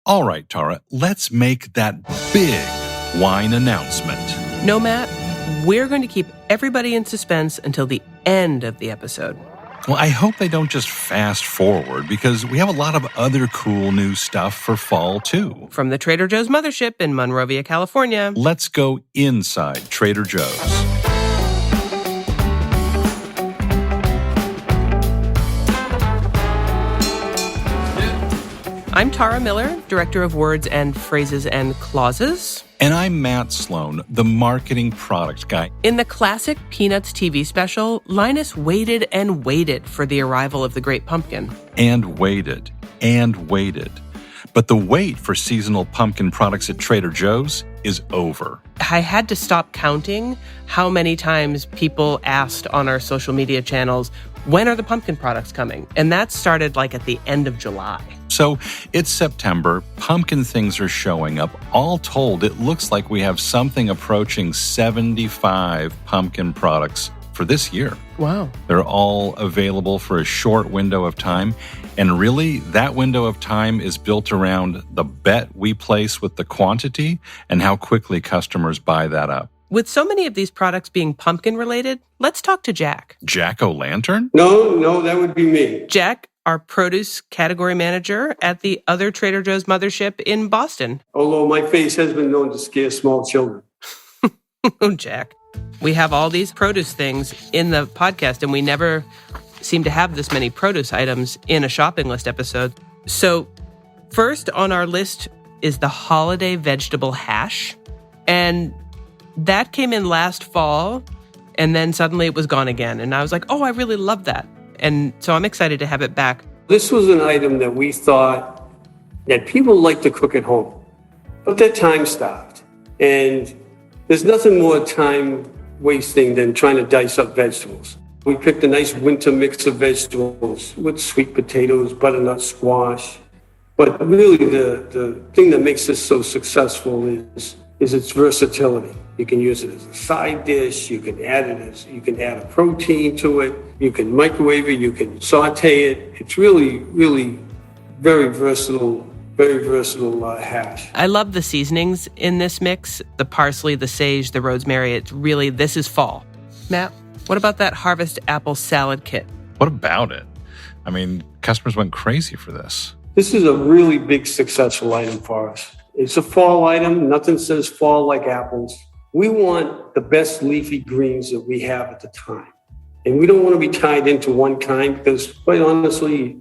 All right, Tara, let's make that big wine announcement. No, Matt, we're going to keep everybody in suspense until the end of the episode. Well, I hope they don't just fast forward because we have a lot of other cool new stuff for fall, too. From the Trader Joe's mothership in Monrovia, California. Let's go inside Trader Joe's. I'm Tara Miller, Director of Words and Phrases and Clauses. And I'm Matt Sloan, the marketing product guy. In the classic Peanuts TV special, Linus waited and waited for the arrival of the Great Pumpkin. And waited. But the wait for seasonal pumpkin products at Trader Joe's is over. I had to stop counting how many times people asked on our social media channels, when are the pumpkin products coming? And that started like at the end of July. So it's September, pumpkin things are showing up. All told, it looks like we have something approaching 75 pumpkin products for this year. Wow. They're all available for a short window of time. And really, that window of time is built around the bet we place with the quantity and how quickly customers buy that up. With so many of these products being pumpkin-related, let's talk to Jack. Jack O'Lantern? No, that would be me. Jack, our produce category manager at the other Trader Joe's mothership in Boston. Although my face has been known to scare small children. Oh, Jack. We have all these produce things in the podcast, and we never seem to have this many produce items in a shopping list episode. So first on our list is the holiday vegetable hash. And that came in last fall, and then suddenly it was gone again. And I was like, oh, I really love that. And so I'm excited to have it back. This was an item that we thought that people like to cook at home, but their time stopped. And there's nothing more time wasting than trying to dice up vegetables. We picked a nice winter mix of vegetables with sweet potatoes, butternut squash. But really the thing that makes this so successful is its versatility. You can use it as a side dish, you can add a protein to it, you can microwave it, you can saute it. It's really, really very versatile hash. I love the seasonings in this mix, the parsley, the sage, the rosemary. It's really, this is fall. Matt, what about that harvest apple salad kit? What about it? I mean, customers went crazy for this. This is a really big successful item for us. It's a fall item. Nothing says fall like apples. We want the best leafy greens that we have at the time. And we don't want to be tied into one kind because, quite honestly,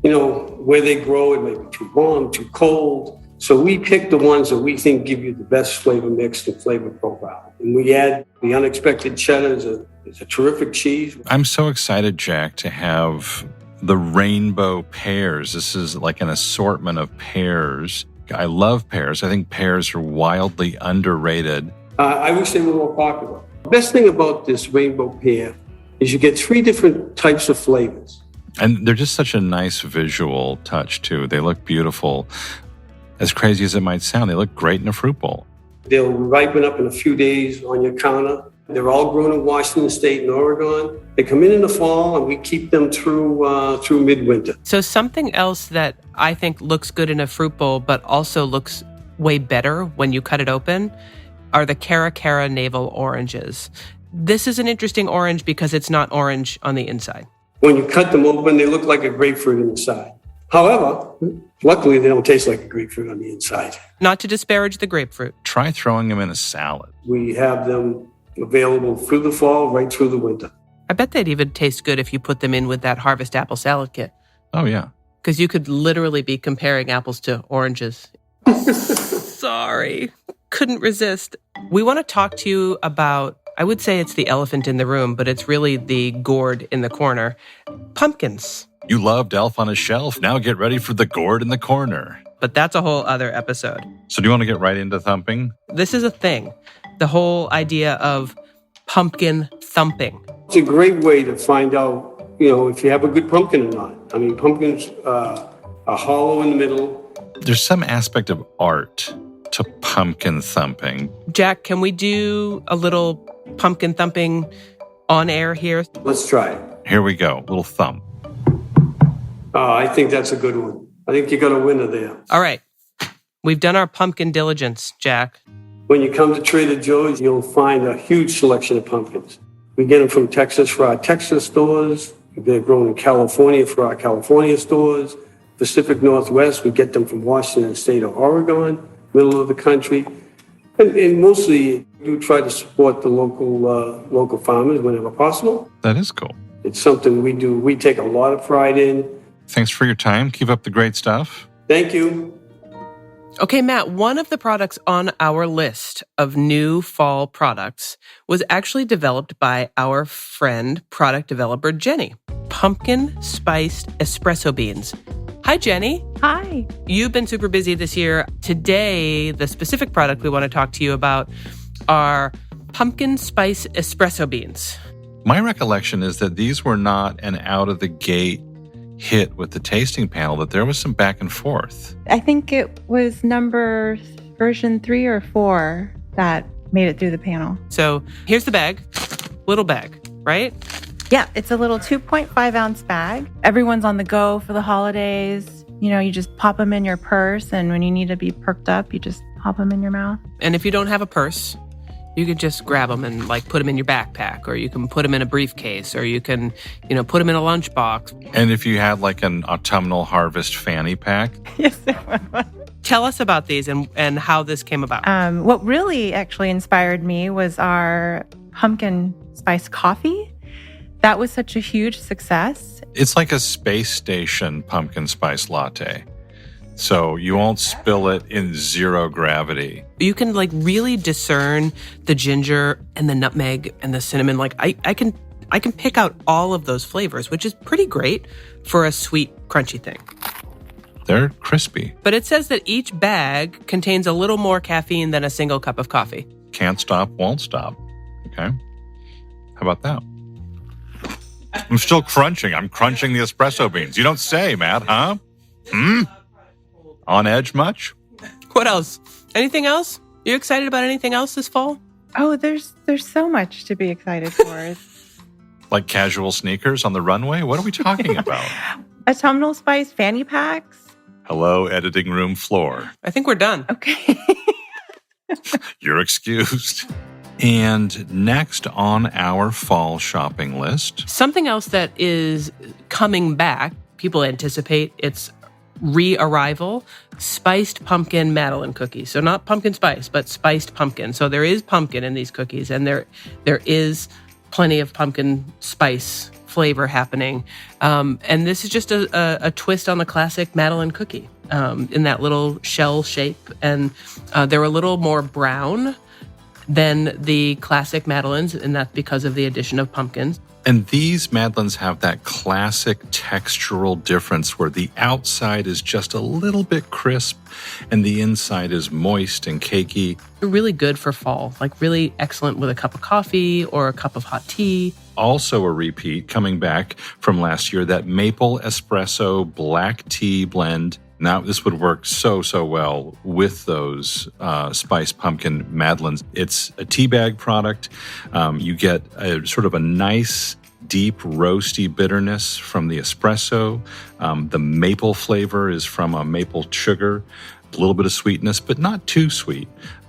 where they grow, it may be too warm, too cold. So we pick the ones that we think give you the best flavor mix and flavor profile. And we add the unexpected cheddar. It's a terrific cheese. I'm so excited, Jack, to have the rainbow pears. This is like an assortment of pears. I love pears. I think pears are wildly underrated. I wish they were more popular. The best thing about this rainbow pear is you get 3 different types of flavors. And they're just such a nice visual touch, too. They look beautiful. As crazy as it might sound, they look great in a fruit bowl. They'll ripen up in a few days on your counter. They're all grown in Washington State and Oregon. They come in the fall, and we keep them through midwinter. So something else that I think looks good in a fruit bowl, but also looks way better when you cut it open, are the Cara Cara navel oranges. This is an interesting orange because it's not orange on the inside. When you cut them open, they look like a grapefruit inside. However, luckily, they don't taste like a grapefruit on the inside. Not to disparage the grapefruit. Try throwing them in a salad. We have them available through the fall, right through the winter. I bet they'd even taste good if you put them in with that harvest apple salad kit. Oh, yeah. Because you could literally be comparing apples to oranges. Sorry. Couldn't resist. We want to talk to you about, I would say it's the elephant in the room, but it's really the gourd in the corner. Pumpkins. You loved Elf on a Shelf. Now get ready for the gourd in the corner. But that's a whole other episode. So do you want to get right into thumping? This is a thing. The whole idea of pumpkin thumping. It's a great way to find out, if you have a good pumpkin or not. I mean, pumpkins are hollow in the middle. There's some aspect of art to pumpkin thumping. Jack, can we do a little pumpkin thumping on air here? Let's try it. Here we go. Little thump. I think that's a good one. I think you got a winner there. All right. We've done our pumpkin diligence, Jack. When you come to Trader Joe's, you'll find a huge selection of pumpkins. We get them from Texas for our Texas stores. They're grown in California for our California stores. Pacific Northwest, we get them from Washington State or Oregon, middle of the country. And mostly, we try to support the local farmers whenever possible. That is cool. It's something we do. We take a lot of pride in. Thanks for your time. Keep up the great stuff. Thank you. Okay, Matt, one of the products on our list of new fall products was actually developed by our friend, product developer Jenny. Pumpkin spiced espresso beans. Hi, Jenny. Hi. You've been super busy this year. Today, the specific product we want to talk to you about are pumpkin spice espresso beans. My recollection is that these were not an out-of-the-gate hit with the tasting panel, that there was some back and forth. I think it was version 3 or 4 that made it through the panel. So here's the bag, little bag, right? Yeah, it's a little 2.5 ounce bag. Everyone's on the go for the holidays. You know, you just pop them in your purse, and when you need to be perked up, you just pop them in your mouth. And if you don't have a purse, you could just grab them and put them in your backpack, or you can put them in a briefcase, or you can, put them in a lunchbox. And if you had an autumnal harvest fanny pack. Yes. Tell us about these and how this came about. What really actually inspired me was our pumpkin spice coffee. That was such a huge success. It's like a space station pumpkin spice latte. So you won't spill it in zero gravity. You can really discern the ginger and the nutmeg and the cinnamon. I can pick out all of those flavors, which is pretty great for a sweet, crunchy thing. They're crispy. But it says that each bag contains a little more caffeine than a single cup of coffee. Can't stop, won't stop. Okay. How about that? I'm still crunching. I'm crunching the espresso beans. You don't say, Matt, huh? On edge much? What else? Anything else? You excited about anything else this fall? Oh, there's so much to be excited for. Like casual sneakers on the runway? What are we talking about? Autumnal spice fanny packs. Hello, editing room floor. I think we're done. Okay. You're excused. And next on our fall shopping list, something else that is coming back, people anticipate its re-arrival, spiced pumpkin Madeleine cookies. So not pumpkin spice, but spiced pumpkin. So there is pumpkin in these cookies, and there is plenty of pumpkin spice flavor happening. And this is just a twist on the classic Madeleine cookie in that little shell shape. And they're a little more brown than the classic Madeleines, and that's because of the addition of pumpkins. And these Madeleines have that classic textural difference where the outside is just a little bit crisp and the inside is moist and cakey. Really good for fall, really excellent with a cup of coffee or a cup of hot tea. Also a repeat coming back from last year, that maple espresso black tea blend. Now, this would work so well with those spiced pumpkin Madeleines. It's a tea bag product. You get a sort of a nice, deep, roasty bitterness from the espresso. The maple flavor is from a maple sugar, a little bit of sweetness, but not too sweet.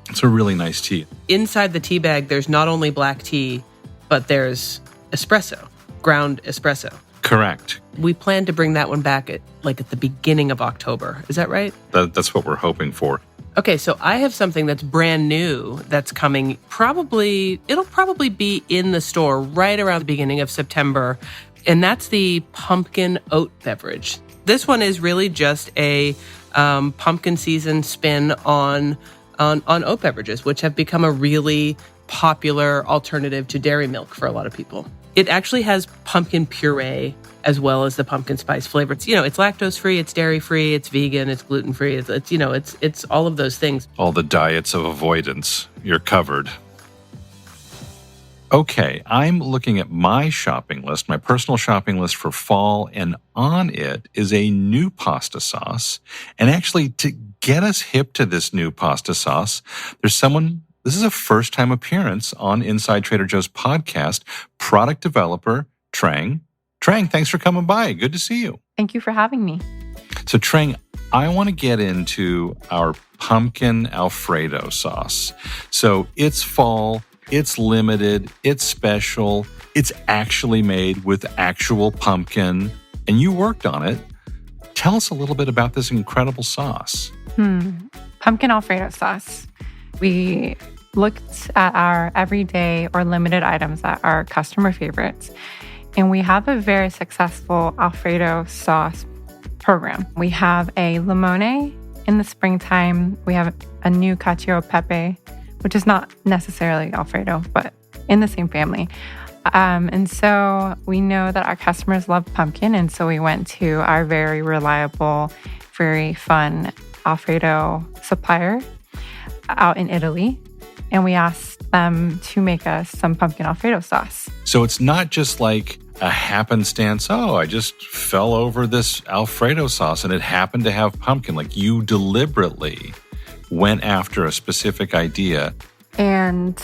It's a really nice tea. Inside the tea bag, there's not only black tea, but there's espresso, ground espresso. Correct. We plan to bring that one back at the beginning of October. Is that right? That's what we're hoping for. Okay, so I have something that's brand new that's coming. It'll probably be in the store right around the beginning of September, and that's the pumpkin oat beverage. This one is really just a pumpkin season spin on oat beverages, which have become a really popular alternative to dairy milk for a lot of people. It actually has pumpkin puree as well as the pumpkin spice flavor. It's lactose free, it's dairy free, it's vegan, it's gluten free. It's all of those things. All the diets of avoidance. You're covered. Okay, I'm looking at my shopping list, my personal shopping list for fall, and on it is a new pasta sauce. And actually, to get us hip to this new pasta sauce, this is a first-time appearance on Inside Trader Joe's podcast, product developer Trang. Trang, thanks for coming by. Good to see you. Thank you for having me. So Trang, I want to get into our pumpkin Alfredo sauce. So it's fall, it's limited, it's special, it's actually made with actual pumpkin, and you worked on it. Tell us a little bit about this incredible sauce. Pumpkin Alfredo sauce. We looked at our everyday or limited items that are customer favorites, and we have a very successful Alfredo sauce program. We have a limone in the springtime. We have a new cacio e pepe, which is not necessarily Alfredo, but in the same family. And so we know that our customers love pumpkin, and so we went to our very reliable, very fun Alfredo supplier out in Italy, and we asked them to make us some pumpkin Alfredo sauce. So it's not just like a happenstance, I just fell over this Alfredo sauce and it happened to have pumpkin. Like, you deliberately went after a specific idea. And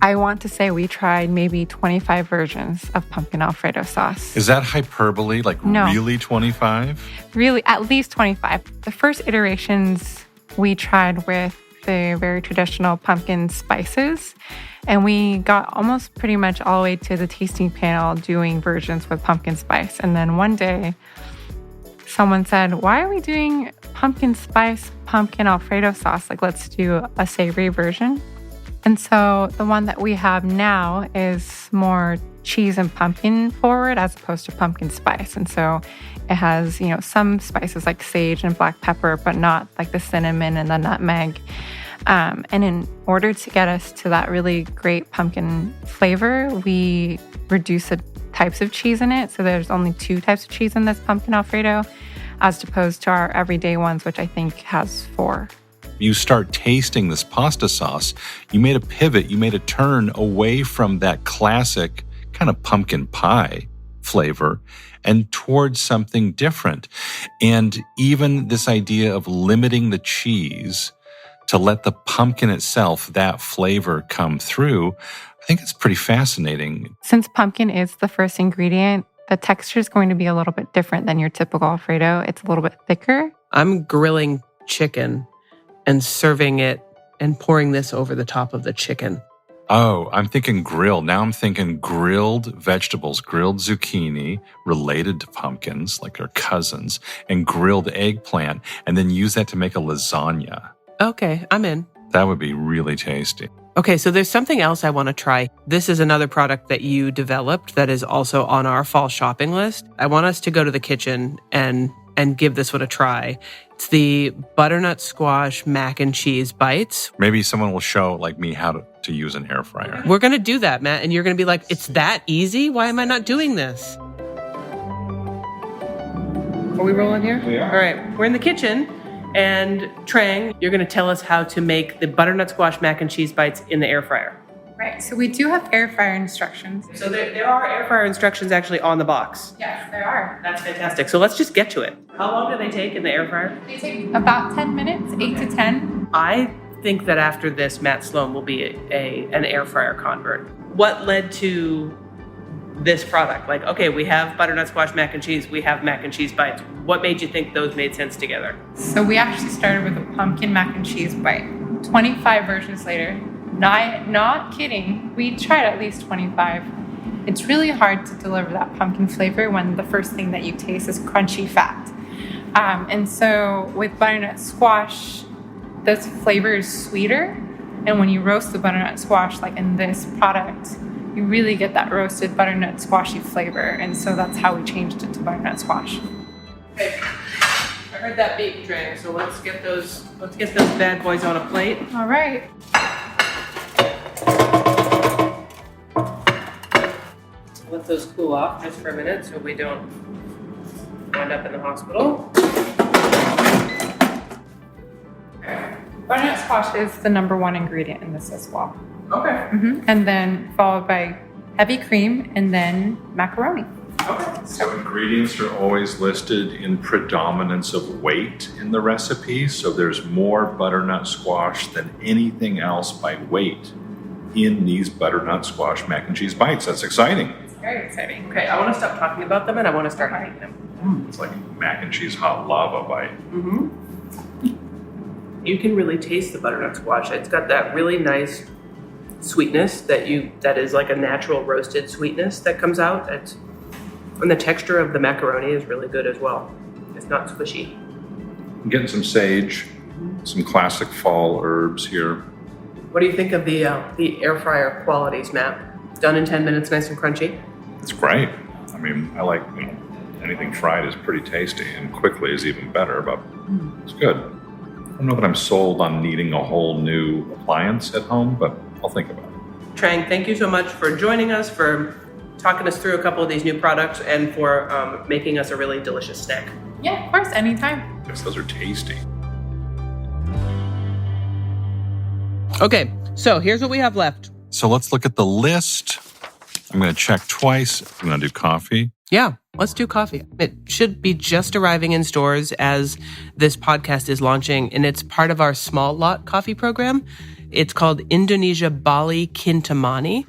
I want to say we tried maybe 25 versions of pumpkin Alfredo sauce. Is that hyperbole? Like, No. Really 25? Really, at least 25. The first iterations we tried with the very traditional pumpkin spices, and we got almost pretty much all the way to the tasting panel doing versions with pumpkin spice. And then one day, someone said, why are we doing pumpkin spice, pumpkin Alfredo sauce? Like, let's do a savory version. And so the one that we have now is more cheese and pumpkin forward as opposed to pumpkin spice. And so it has, some spices like sage and black pepper, but not like the cinnamon and the nutmeg. And in order to get us to that really great pumpkin flavor, we reduce the types of cheese in it. So there's only 2 types of cheese in this pumpkin Alfredo, as opposed to our everyday ones, which I think has 4. You start tasting this pasta sauce, you made a pivot, you made a turn away from that classic kind of pumpkin pie flavor and towards something different. And even this idea of limiting the cheese to let the pumpkin itself, that flavor, come through, I think it's pretty fascinating. Since pumpkin is the first ingredient, the texture is going to be a little bit different than your typical Alfredo. It's a little bit thicker. I'm grilling chicken and serving it and pouring this over the top of the chicken. Oh, I'm thinking grilled. Now I'm thinking grilled vegetables, grilled zucchini related to pumpkins, like they're cousins, and grilled eggplant, and then use that to make a lasagna. Okay, I'm in. That would be really tasty. Okay, so there's something else I want to try. This is another product that you developed that is also on our fall shopping list. I want us to go to the kitchen and give this one a try. It's the butternut squash mac and cheese bites. Maybe someone will show, like me, how to use an air fryer. We're going to do that, Matt, and you're going to be like, it's that easy? Why am I not doing this? Are we rolling here? We are. All right, we're in the kitchen. And Trang, you're going to tell us how to make the butternut squash mac and cheese bites in the air fryer. Right, so we do have air fryer instructions. So there are air fryer instructions actually on the box. Yes, there are. That's fantastic. So let's just get to it. How long do they take in the air fryer? They take about 10 minutes, 8 to 10. I think that after this, Matt Sloan will be an air fryer convert. What led to this product? Like, okay, we have butternut squash mac and cheese, we have mac and cheese bites. What made you think those made sense together? So we actually started with a pumpkin mac and cheese bite. 25 versions later, not kidding, we tried at least 25. It's really hard to deliver that pumpkin flavor when the first thing that you taste is crunchy fat. And so with butternut squash, this flavor is sweeter. And when you roast the butternut squash, like in this product, you really get that roasted butternut squashy flavor. And so that's how we changed it to butternut squash. Okay. I heard that beep, Trang, so let's get those bad boys on a plate. All right. Let those cool off just for a minute so we don't wind up in the hospital. Butternut squash is the number 1 ingredient in this as well. Okay. And then followed by heavy cream and then macaroni. Okay. So ingredients are always listed in predominance of weight in the recipe. So there's more butternut squash than anything else by weight in these butternut squash mac and cheese bites. That's exciting. Very exciting. Okay, I want to stop talking about them and I want to start eating them. It's like mac and cheese hot lava bite. You can really taste the butternut squash. It's got that really nice sweetness that is like a natural roasted sweetness that comes out. And the texture of the macaroni is really good as well. It's not squishy. I'm getting some sage, some classic fall herbs here. What do you think of the air fryer qualities, Matt? Done in 10 minutes, nice and crunchy. It's great. I mean, I like, anything fried is pretty tasty, and quickly is even better, but it's good. I don't know that I'm sold on needing a whole new appliance at home, but I'll think about it. Trang, thank you so much for joining us, for talking us through a couple of these new products, and for making us a really delicious snack. Yeah, of course, anytime. Yes, those are tasty. Okay, so here's what we have left. So let's look at the list. I'm going to check twice. I'm going to do coffee. Yeah, let's do coffee. It should be just arriving in stores as this podcast is launching, and it's part of our small lot coffee program. It's called Indonesia Bali Kintamani,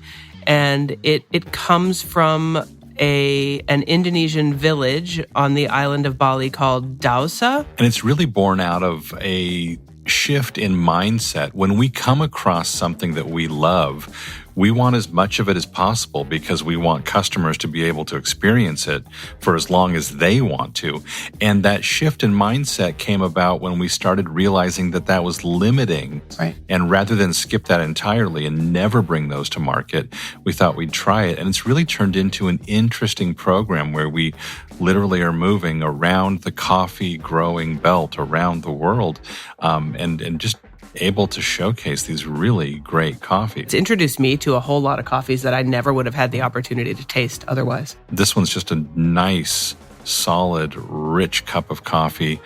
and it comes from an Indonesian village on the island of Bali called Dausa. And it's really born out of a shift in mindset. When we come across something that we love, we want as much of it as possible because we want customers to be able to experience it for as long as they want to. And that shift in mindset came about when we started realizing that that was limiting. Right. And rather than skip that entirely and never bring those to market, we thought we'd try it. And it's really turned into an interesting program where we literally are moving around the coffee growing belt around the world, and just able to showcase these really great coffees. It's introduced me to a whole lot of coffees that I never would have had the opportunity to taste otherwise. This one's just a nice, solid, rich cup of coffee.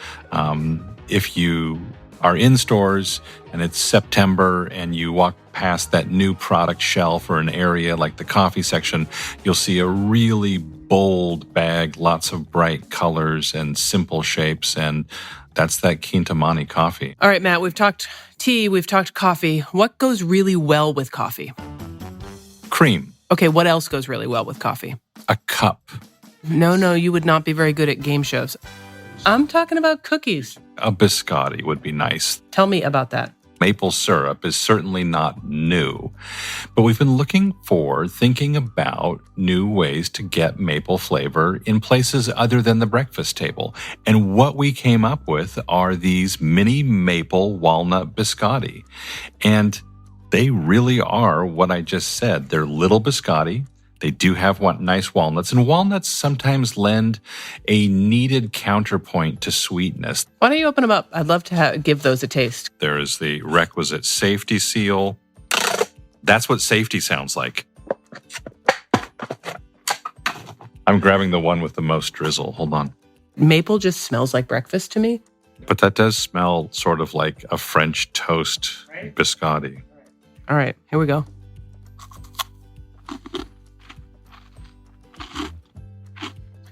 If you are in stores and it's September and you walk past that new product shelf or an area like the coffee section, you'll see a really bold bag, lots of bright colors and simple shapes, and that's that Kintamani coffee. All right, Matt, we've talked tea, we've talked coffee. What goes really well with coffee? Cream. Okay, what else goes really well with coffee? A cup. No, you would not be very good at game shows. I'm talking about cookies. A biscotti would be nice. Tell me about that. Maple syrup is certainly not new, but we've been thinking about new ways to get maple flavor in places other than the breakfast table. And what we came up with are these mini maple walnut biscotti. And they really are what I just said. They're little biscotti. They do have nice walnuts, and walnuts sometimes lend a needed counterpoint to sweetness. Why don't you open them up? I'd love to give those a taste. There is the requisite safety seal. That's what safety sounds like. I'm grabbing the one with the most drizzle. Hold on. Maple just smells like breakfast to me. But that does smell sort of like a French toast biscotti. All right, here we go.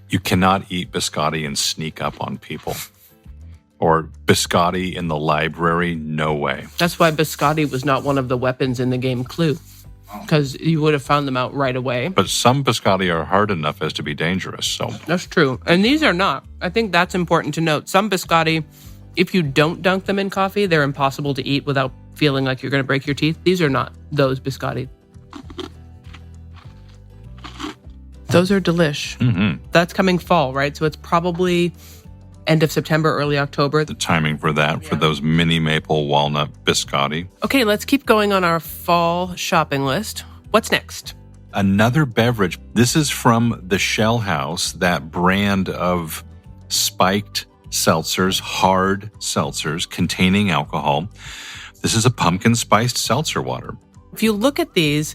You cannot eat biscotti and sneak up on people. Or biscotti in the library, no way. That's why biscotti was not one of the weapons in the game Clue, because you would have found them out right away. But some biscotti are hard enough as to be dangerous, so. That's true. And these are not. I think that's important to note. Some biscotti, if you don't dunk them in coffee, they're impossible to eat without feeling like you're going to break your teeth. These are not those biscotti. Those are delish. Mm-hmm. That's coming fall, right? So it's probably end of September, early October. The timing for that, for those mini maple walnut biscotti. Okay, let's keep going on our fall shopping list. What's next? Another beverage. This is from the Shell House, that brand of spiked seltzers, hard seltzers containing alcohol. This is a pumpkin spiced seltzer water. If you look at these,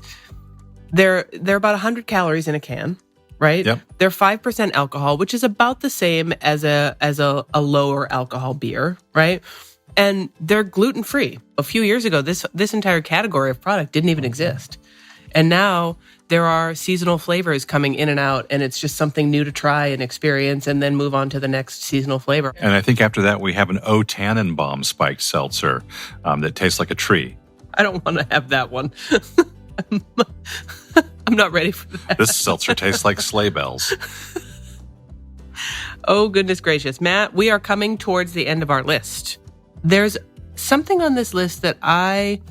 they're about 100 calories in a can, right? Yep. They're 5% alcohol, which is about the same as a lower alcohol beer, right? And they're gluten-free. A few years ago, this entire category of product didn't even exist. And now there are seasonal flavors coming in and out, and it's just something new to try and experience and then move on to the next seasonal flavor. And I think after that, we have an O Tannenbaum spiked seltzer that tastes like a tree. I don't want to have that one. I'm not ready for that. This seltzer tastes like sleigh bells. Oh, goodness gracious. Matt, we are coming towards the end of our list. There's something on this list that I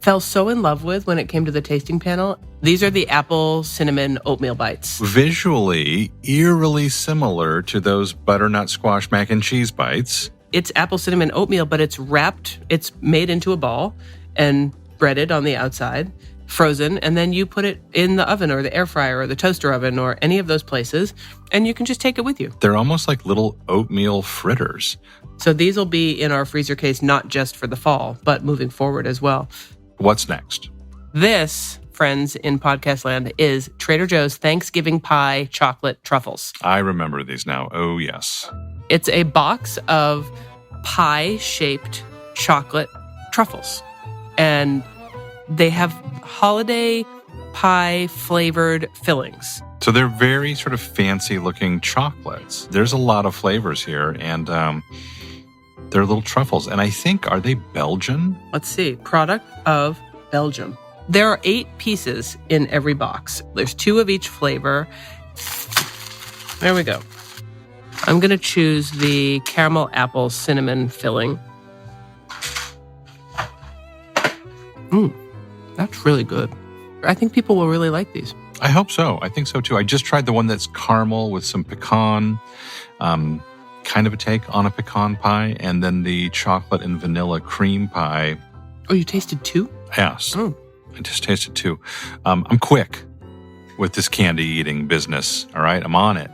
fell so in love with when it came to the tasting panel. These are the apple cinnamon oatmeal bites. Visually, eerily similar to those butternut squash mac and cheese bites. It's apple cinnamon oatmeal, but it's wrapped, it's made into a ball and breaded on the outside, frozen, and then you put it in the oven or the air fryer or the toaster oven or any of those places, and you can just take it with you. They're almost like little oatmeal fritters. So these will be in our freezer case, not just for the fall, but moving forward as well. What's next? This, friends in podcast land, is Trader Joe's Thanksgiving Pie Chocolate Truffles. I remember these now. Oh, yes. It's a box of pie-shaped chocolate truffles. And they have holiday pie-flavored fillings. So they're very sort of fancy-looking chocolates. There's a lot of flavors here, and they're little truffles. And I think, are they Belgian? Let's see. Product of Belgium. There are 8 pieces in every box. There's 2 of each flavor. There we go. I'm going to choose the caramel apple cinnamon filling. That's really good. I think people will really like these. I hope so. I think so too. I just tried the one that's caramel with some pecan, kind of a take on a pecan pie, and then the chocolate and vanilla cream pie. Oh, you tasted 2? Yes. Oh. I just tasted 2. I'm quick with this candy eating business. All right. I'm on it.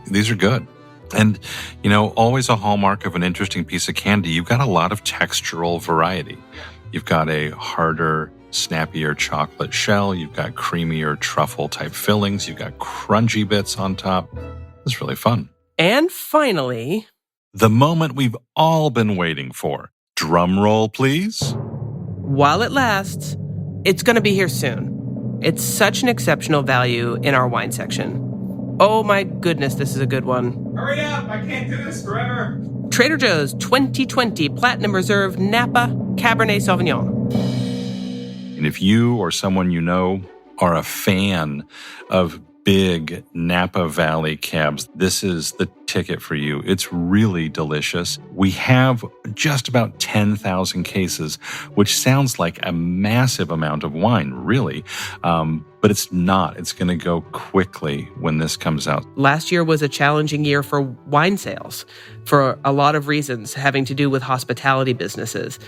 These are good. And, always a hallmark of an interesting piece of candy, you've got a lot of textural variety. You've got a harder, snappier chocolate shell. You've got creamier truffle-type fillings. You've got crunchy bits on top. It's really fun. And finally, the moment we've all been waiting for. Drum roll, please. While it lasts, it's going to be here soon. It's such an exceptional value in our wine section. Oh my goodness, this is a good one. Hurry up, I can't do this forever. Trader Joe's 2020 Platinum Reserve Napa Cabernet Sauvignon. And if you or someone you know are a fan of big Napa Valley cabs, this is the ticket for you. It's really delicious. We have just about 10,000 cases, which sounds like a massive amount of wine, really. But it's not. It's going to go quickly when this comes out. Last year was a challenging year for wine sales for a lot of reasons having to do with hospitality businesses.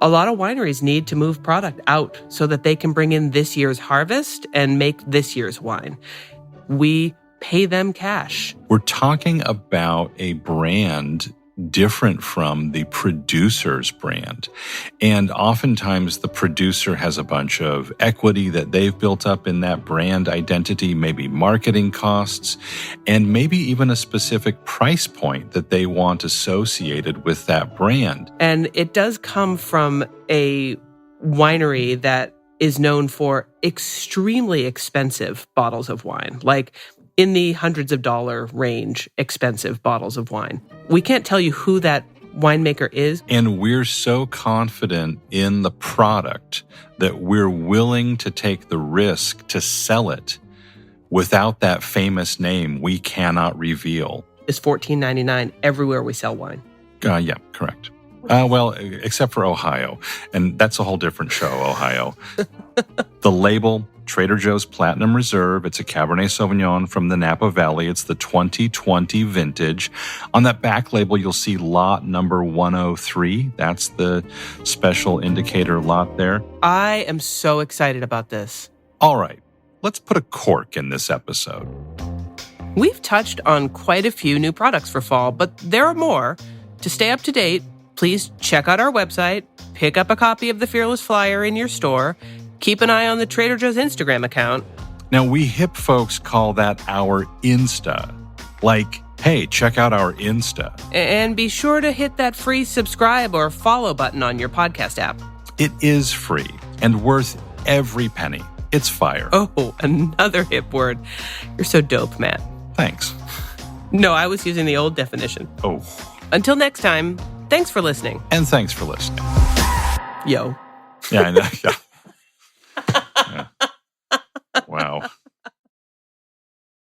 A lot of wineries need to move product out so that they can bring in this year's harvest and make this year's wine. We pay them cash. We're talking about a brand different from the producer's brand. And oftentimes the producer has a bunch of equity that they've built up in that brand identity, maybe marketing costs, and maybe even a specific price point that they want associated with that brand. And it does come from a winery that is known for extremely expensive bottles of wine, like in the hundreds of dollar range, expensive bottles of wine. We can't tell you who that winemaker is. And we're so confident in the product that we're willing to take the risk to sell it without that famous name we cannot reveal. It's $14.99 everywhere we sell wine. Yeah, correct. Well, except for Ohio. And that's a whole different show, Ohio. The label, Trader Joe's Platinum Reserve. It's a Cabernet Sauvignon from the Napa Valley. It's the 2020 vintage. On that back label, you'll see lot number 103. That's the special indicator lot there. I am so excited about this. All right, let's put a cork in this episode. We've touched on quite a few new products for fall, but there are more. To stay up to date, please check out our website, pick up a copy of the Fearless Flyer in your store, keep an eye on the Trader Joe's Instagram account. Now, we hip folks call that our Insta. Like, hey, check out our Insta. And be sure to hit that free subscribe or follow button on your podcast app. It is free and worth every penny. It's fire. Oh, another hip word. You're so dope, Matt. Thanks. No, I was using the old definition. Oh. Until next time, thanks for listening. And thanks for listening. Yo. Yeah, I know. Yeah.